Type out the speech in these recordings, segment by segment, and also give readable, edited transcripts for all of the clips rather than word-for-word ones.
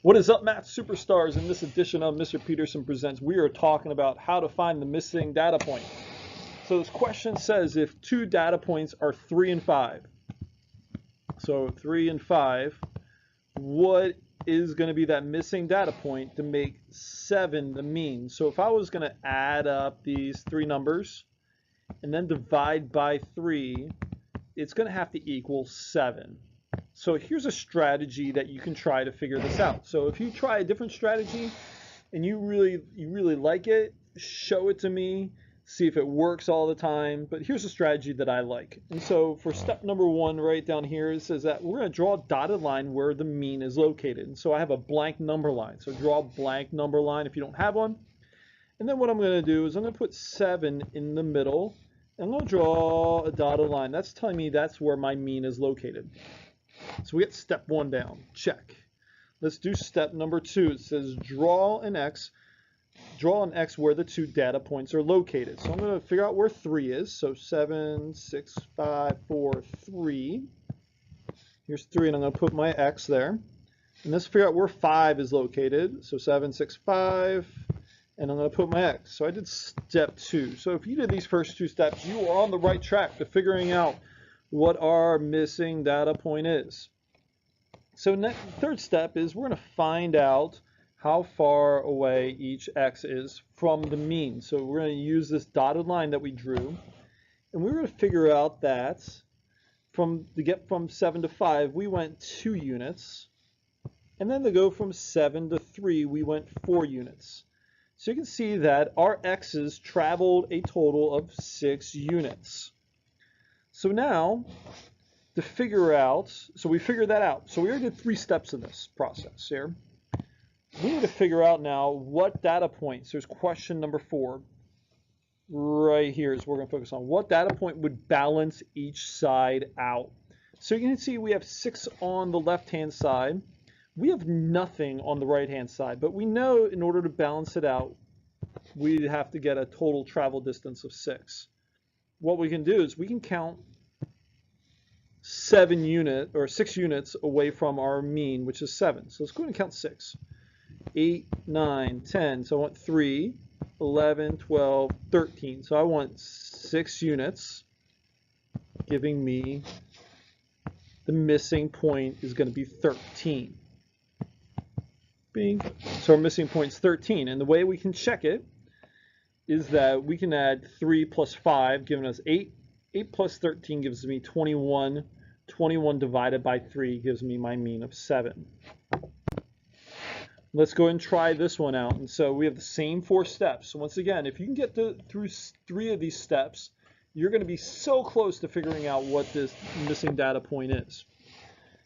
What is up, math superstars? In this edition of Mr. Peterson Presents, we are talking about how to find the missing data point. So this question says if two data points are 3 and 5. So 3 and 5, what is going to be that missing data point to make 7 the mean? So if I was going to add up these three numbers and then divide by 3, it's going to have to equal 7. So here's a strategy that you can try to figure this out. So if you try a different strategy and you really like it, show it to me, see if it works all the time. But here's a strategy that I like. And so for step number 1 right down here, it says that we're going to draw a dotted line where the mean is located. And so I have a blank number line. So draw a blank number line if you don't have one. And then what I'm going to do is I'm going to put 7 in the middle. And I'm going to draw a dotted line. That's telling me that's where my mean is located. So we get step 1 down, check. Let's do step number 2. It says draw an X where the two data points are located. So I'm going to figure out where 3 is. So 7, 6, 5, 4, 3. Here's 3, and I'm going to put my X there. And let's figure out where 5 is located. So 7, 6, 5, and I'm going to put my X. So I did step 2. So if you did these first 2 steps, you are on the right track to figuring out what our missing data point is. So third step is we're going to find out how far away each X is from the mean. So we're going to use this dotted line that we drew, and we're going to figure out that to get from 7 to 5, we went 2 units, and then to go from 7 to 3, we went 4 units. So you can see that our X's traveled a total of 6 units. So now, to figure out, so we figured that out. So we already did 3 steps in this process here. We need to figure out now what data points. There's question number 4 right here is what we're going to focus on. What data point would balance each side out? So you can see we have 6 on the left-hand side. We have nothing on the right-hand side, but we know in order to balance it out, we have to get a total travel distance of 6. What we can do is we can count 6 units away from our mean, which is 7. So let's go ahead and count 6. 8, 9, 10. So I want 3, 11, 12, 13. So I want 6 units, giving me the missing point is going to be 13. Bing. So our missing point is 13. And the way we can check it is that we can add 3 plus 5, giving us 8. 8 plus 13 gives me 21. 21 divided by 3 gives me my mean of 7. Let's go ahead and try this one out. And so we have the same 4 steps. So once again, if you can get through 3 of these steps, you're going to be so close to figuring out what this missing data point is.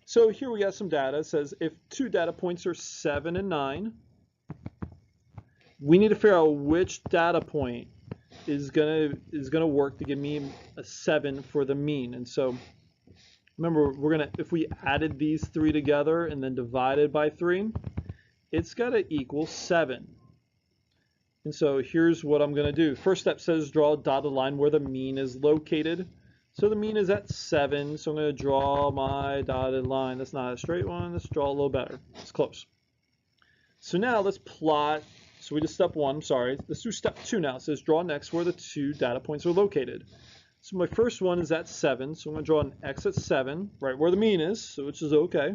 So here we got some data. It says if 2 data points are 7 and 9, we need to figure out which data point is gonna work to give me a 7 for the mean. And so remember, if we added these 3 together and then divided by 3, it's got to equal 7. And so here's what I'm going to do. First step says draw a dotted line where the mean is located. So the mean is at 7, so I'm going to draw my dotted line. That's not a straight one. Let's draw a little better. It's close. So now let's plot. So we did step 1, sorry. Let's do step 2 now. It says draw an X where the 2 data points are located. So my first one is at 7, so I'm going to draw an X at 7, right where the mean is, so which is okay.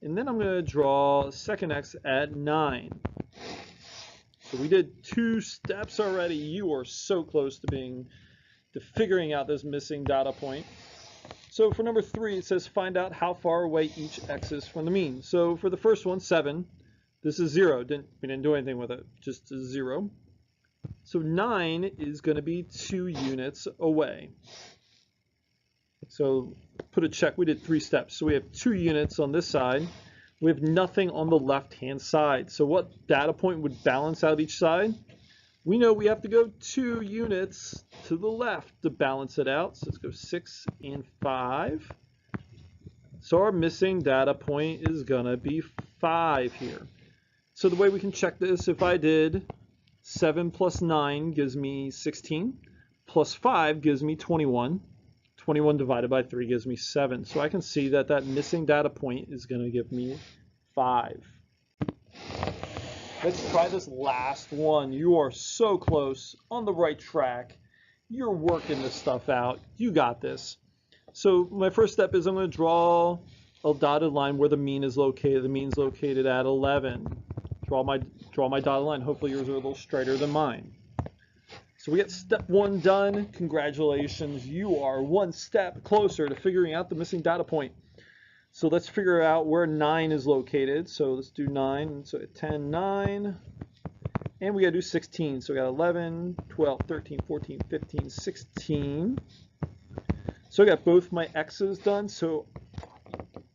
And then I'm going to draw a second X at 9. So we did 2 steps already. You are so close to figuring out this missing data point. So for number 3, it says find out how far away each X is from the mean. So for the first one, 7. This is 0. We didn't do anything with it, just a 0. So 9 is going to be 2 units away. So put a check. We did 3 steps. So we have 2 units on this side. We have nothing on the left-hand side. So what data point would balance out each side? We know we have to go 2 units to the left to balance it out. So let's go 6 and 5. So our missing data point is going to be 5 here. So the way we can check this, if I did 7 plus 9 gives me 16, plus 5 gives me 21. 21 divided by 3 gives me 7. So I can see that that missing data point is going to give me 5. Let's try this last one. You are so close, on the right track. You're working this stuff out. You got this. So my first step is I'm going to draw a dotted line where the mean is located. The mean's located at 11. Draw my dotted line. Hopefully yours are a little straighter than mine. So we get step 1 done. Congratulations. You are one step closer to figuring out the missing data point. So let's figure out where 9 is located. So let's do 9. So 10, 9. And we got to do 16. So we got 11, 12, 13, 14, 15, 16. So I got both my x's done. So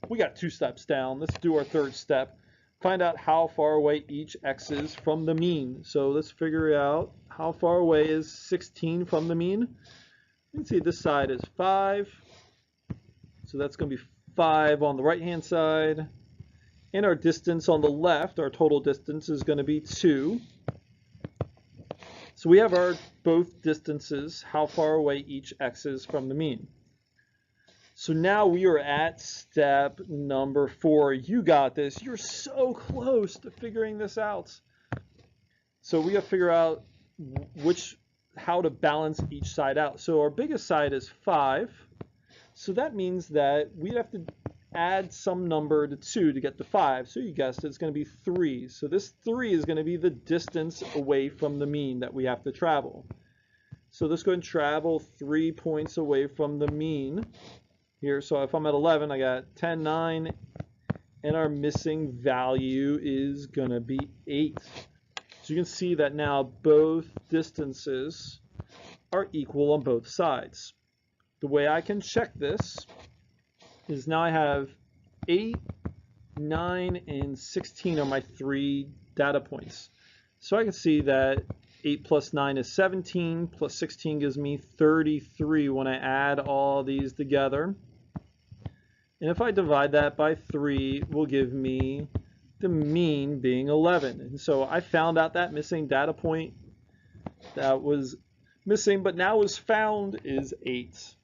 we got 2 steps down. Let's do our third step. Find out how far away each x is from the mean. So let's figure out how far away is 16 from the mean. You can see this side is 5. So that's going to be 5 on the right-hand side. And our distance on the left, our total distance, is going to be 2. So we have our both distances, how far away each x is from the mean. So now we are at step number 4. You got this. You're so close to figuring this out. So we have to figure out how to balance each side out. So our biggest side is 5. So that means that we have to add some number to 2 to get to 5. So you guessed it, it's going to be 3. So this 3 is going to be the distance away from the mean that we have to travel. So let's go and travel 3 points away from the mean here. So if I'm at 11, I got 10, 9, and our missing value is going to be 8. So you can see that now both distances are equal on both sides. The way I can check this is now I have 8, 9, and 16 are my 3 data points. So I can see that 8 plus 9 is 17, plus 16 gives me 33 when I add all these together. And if I divide that by 3, it will give me the mean being 11. And so I found out that missing data point that was missing but now is found is 8.